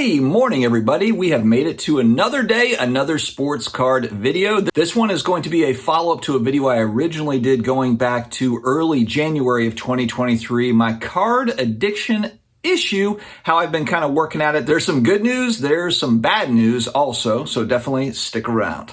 Hey, morning everybody. We have made it to another day, another sports card video. This one is going to be a follow-up to a video I originally did going back to early January of 2023, my card addiction issue, how I've been kind of working at it. There's some good news, there's some bad news also, so definitely stick around.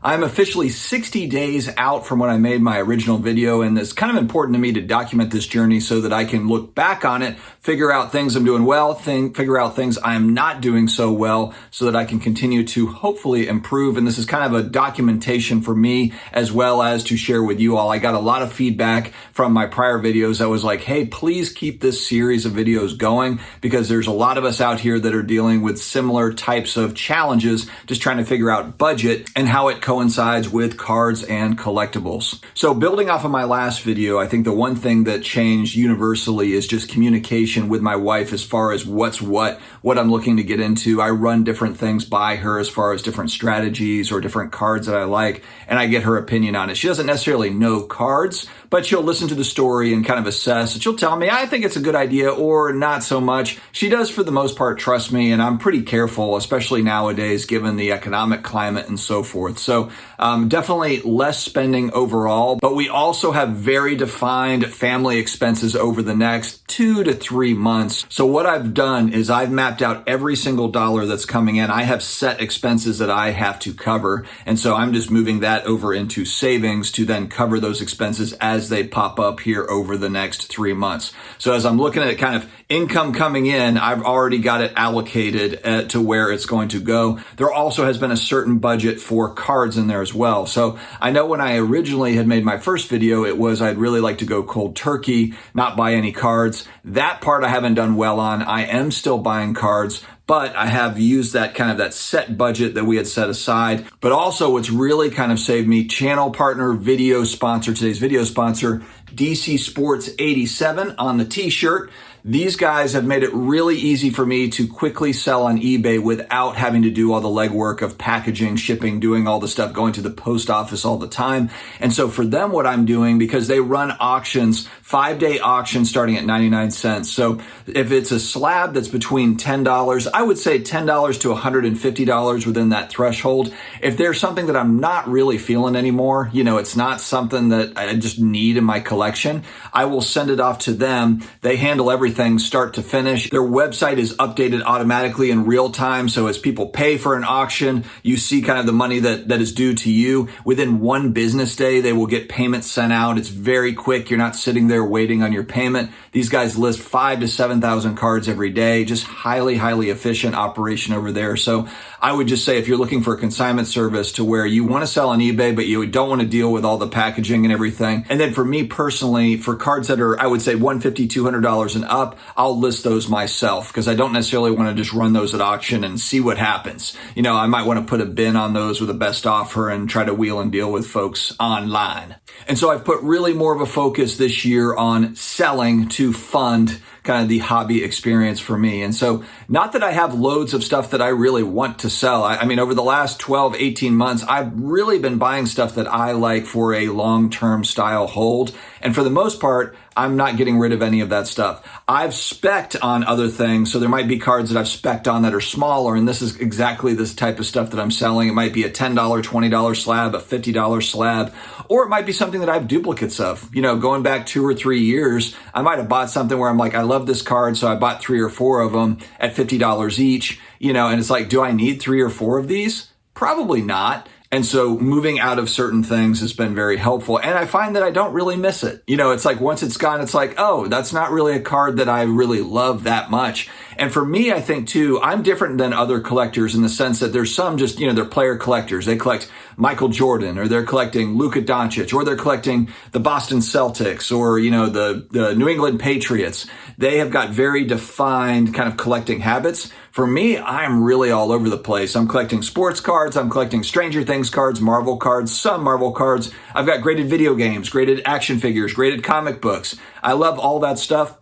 I'm officially 60 days out from when I made my original video, and it's kind of important to me to document this journey so that I can look back on it, figure out things I'm doing well, figure out things I'm not doing so well, so that I can continue to hopefully improve. And this is kind of a documentation for me as well as to share with you all. I got a lot of feedback from my prior videos that was like, hey, please keep this series of videos going, because there's a lot of us out here that are dealing with similar types of challenges, just trying to figure out budget and how it coincides with cards and collectibles. So building off of my last video, I think the one thing that changed universally is just communication with my wife as far as what I'm looking to get into. I run different things by her as far as different strategies or different cards that I like, and I get her opinion on it. She doesn't necessarily know cards, but she'll listen to the story and kind of assess. And she'll tell me, I think it's a good idea or not so much. She does for the most part trust me, and I'm pretty careful, especially nowadays given the economic climate and so forth. So definitely less spending overall, but we also have very defined family expenses over the next 2 to 3 months. So what I've done is I've mapped out every single dollar that's coming in. I have set expenses that I have to cover. And so I'm just moving that over into savings to then cover those expenses as they pop up here over the next 3 months. So as I'm looking at kind of income coming in, I've already got it allocated to where it's going to go. There also has been a certain budget for cards in there as well. So I know when I originally had made my first video, it was I'd really like to go cold turkey, not buy any cards. That part I haven't done well on. I am still buying cards, but I have used that kind of that set budget that we had set aside. But also what's really kind of saved me, channel partner, video sponsor, today's video sponsor, DC Sports 87 on the t-shirt. These guys have made it really easy for me to quickly sell on eBay without having to do all the legwork of packaging, shipping, doing all the stuff, going to the post office all the time. And so for them, what I'm doing, because they run auctions, 5-day auctions starting at 99 cents. So if it's a slab that's between $10, I would say $10 to $150 within that threshold. If there's something that I'm not really feeling anymore, it's not something that I just need in my collection, I will send it off to them. They handle everything start to finish. Their website is updated automatically in real time. So as people pay for an auction, you see kind of the money that is due to you. Within 1 business day, they will get payments sent out. It's very quick. You're not sitting there waiting on your payment. These guys list 5,000 to 7,000 cards every day. Just highly, highly efficient operation over there. So I would just say if you're looking for a consignment service to where you want to sell on eBay, but you don't want to deal with all the packaging and everything. And then for me personally, for cards that are, I would say $150, $200 and up, I'll list those myself because I don't necessarily want to just run those at auction and see what happens. I might want to put a bin on those with a best offer and try to wheel and deal with folks online. And so I've put really more of a focus this year on selling to fund kind of the hobby experience for me. And so not that I have loads of stuff that I really want to sell. I mean, over the last 12, 18 months, I've really been buying stuff that I like for a long-term style hold. And for the most part, I'm not getting rid of any of that stuff. I've spec'd on other things. So there might be cards that I've spec'd on that are smaller. And this is exactly this type of stuff that I'm selling. It might be a $10, $20 slab, a $50 slab, or it might be something that I have duplicates of. Going back 2 or 3 years, I might have bought something where I'm like, I love this card. So I bought 3 or 4 of them at $50 each, and it's like, do I need 3 or 4 of these? Probably not. And so moving out of certain things has been very helpful. And I find that I don't really miss it. It's like once it's gone, it's like, oh, that's not really a card that I really love that much. And for me, I think too, I'm different than other collectors in the sense that there's some just, they're player collectors. They collect Michael Jordan, or they're collecting Luka Doncic, or they're collecting the Boston Celtics, or, the New England Patriots. They have got very defined kind of collecting habits. For me, I'm really all over the place. I'm collecting sports cards. I'm collecting Stranger Things cards, Marvel cards, some Marvel cards. I've got graded video games, graded action figures, graded comic books. I love all that stuff.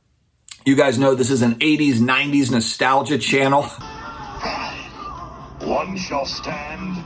You guys know this is an 80s, 90s nostalgia channel. One shall stand,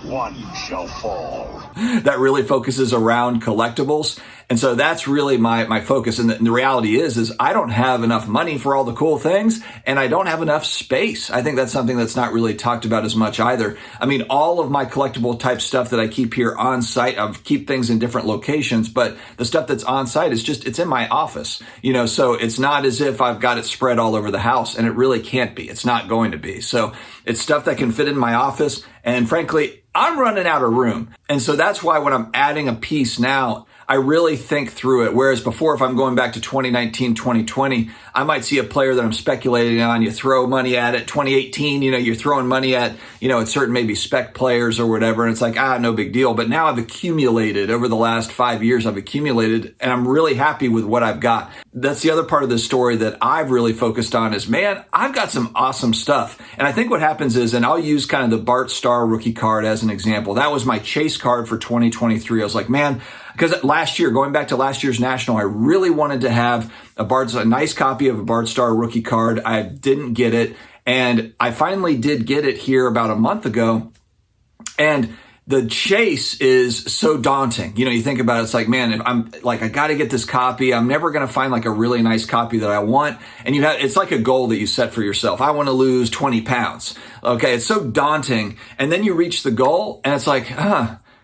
one shall fall. That really focuses around collectibles. And so that's really my focus. And the reality is I don't have enough money for all the cool things, and I don't have enough space. I think that's something that's not really talked about as much either. I mean, all of my collectible type stuff that I keep here on site, I keep things in different locations, but the stuff that's on site is it's in my office, so it's not as if I've got it spread all over the house, and it really can't be. It's not going to be. So it's stuff that can fit in my office. And frankly, I'm running out of room. And so that's why when I'm adding a piece now, I really think through it. Whereas before, if I'm going back to 2019, 2020, I might see a player that I'm speculating on. You throw money at it. 2018, you're throwing money at, at certain maybe spec players or whatever. And it's like, no big deal. But now I've accumulated over the last 5 years, and I'm really happy with what I've got. That's the other part of this story that I've really focused on is, man, I've got some awesome stuff. And I think what happens is, and I'll use kind of the Bart Starr rookie card as an example. That was my chase card for 2023. I was like, man, because last year, going back to last year's National, I really wanted to have a nice copy of a Bart Starr rookie card. I didn't get it. And I finally did get it here about a month ago. And the chase is so daunting. You think about it, it's like, man, if I'm like, I got to get this copy. I'm never going to find like a really nice copy that I want. And it's like a goal that you set for yourself. I want to lose 20 pounds. Okay. It's so daunting. And then you reach the goal and it's like,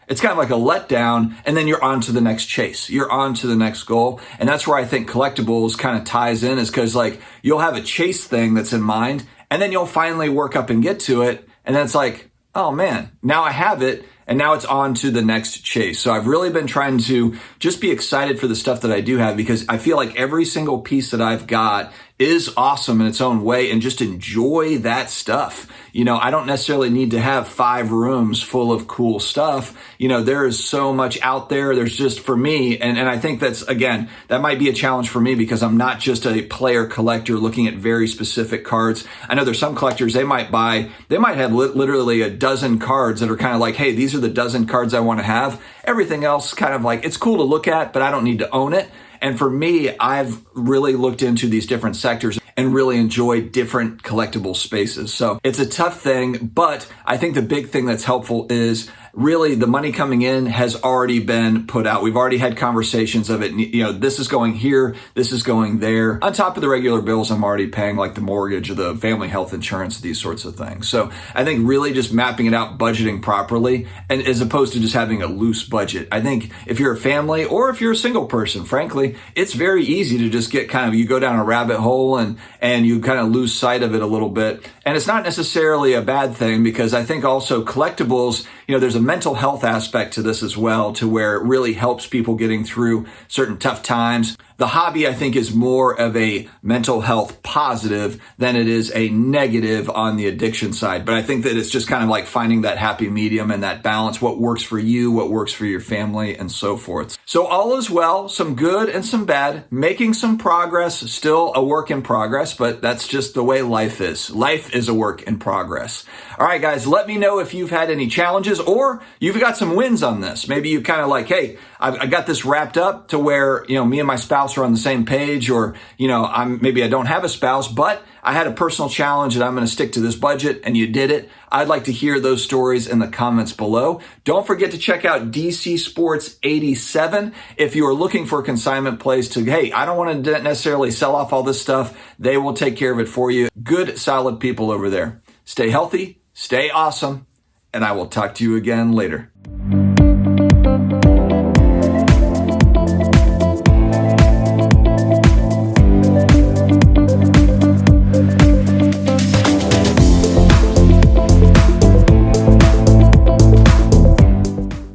it's kind of like a letdown, and then you're on to the next chase. You're on to the next goal. And that's where I think collectibles kind of ties in, is because like you'll have a chase thing that's in mind, and then you'll finally work up and get to it. And then it's like, oh man, now I have it. And now it's on to the next chase. So I've really been trying to just be excited for the stuff that I do have, because I feel like every single piece that I've got is awesome in its own way, and just enjoy that stuff. I don't necessarily need to have 5 rooms full of cool stuff. There is so much out there. There's just, for me, and I think that might be a challenge for me, because I'm not just a player collector looking at very specific cards. I know there's some collectors, they might have literally a dozen cards that are kind of like, hey, these are the dozen cards I want to have. Everything else kind of like, it's cool to look at, but I don't need to own it. And for me, I've really looked into these different sectors and really enjoy different collectible spaces. So it's a tough thing, but I think the big thing that's helpful is really the money coming in has already been put out. We've already had conversations of it. This is going here, this is going there. On top of the regular bills I'm already paying, like the mortgage or the family health insurance, these sorts of things. So I think really just mapping it out, budgeting properly, and as opposed to just having a loose budget. I think if you're a family or if you're a single person, frankly, it's very easy to just get you go down a rabbit hole and you kind of lose sight of it a little bit. And it's not necessarily a bad thing, because I think also collectibles, there's a mental health aspect to this as well, to where it really helps people getting through certain tough times. The hobby, I think, is more of a mental health positive than it is a negative on the addiction side. But I think that it's just kind of like finding that happy medium and that balance, what works for you, what works for your family, and so forth. So all is well, some good and some bad, making some progress, still a work in progress, but that's just the way life is. Life is a work in progress. All right, guys, let me know if you've had any challenges or you've got some wins on this. Maybe you kind of like, hey, I got this wrapped up to where, me and my spouse are on the same page, or, maybe I don't have a spouse, but I had a personal challenge and I'm going to stick to this budget, and you did it. I'd like to hear those stories in the comments below. Don't forget to check out DC Sports 87. If you are looking for a consignment place to, hey, I don't want to necessarily sell off all this stuff, they will take care of it for you. Good, solid people over there. Stay healthy, stay awesome, and I will talk to you again later.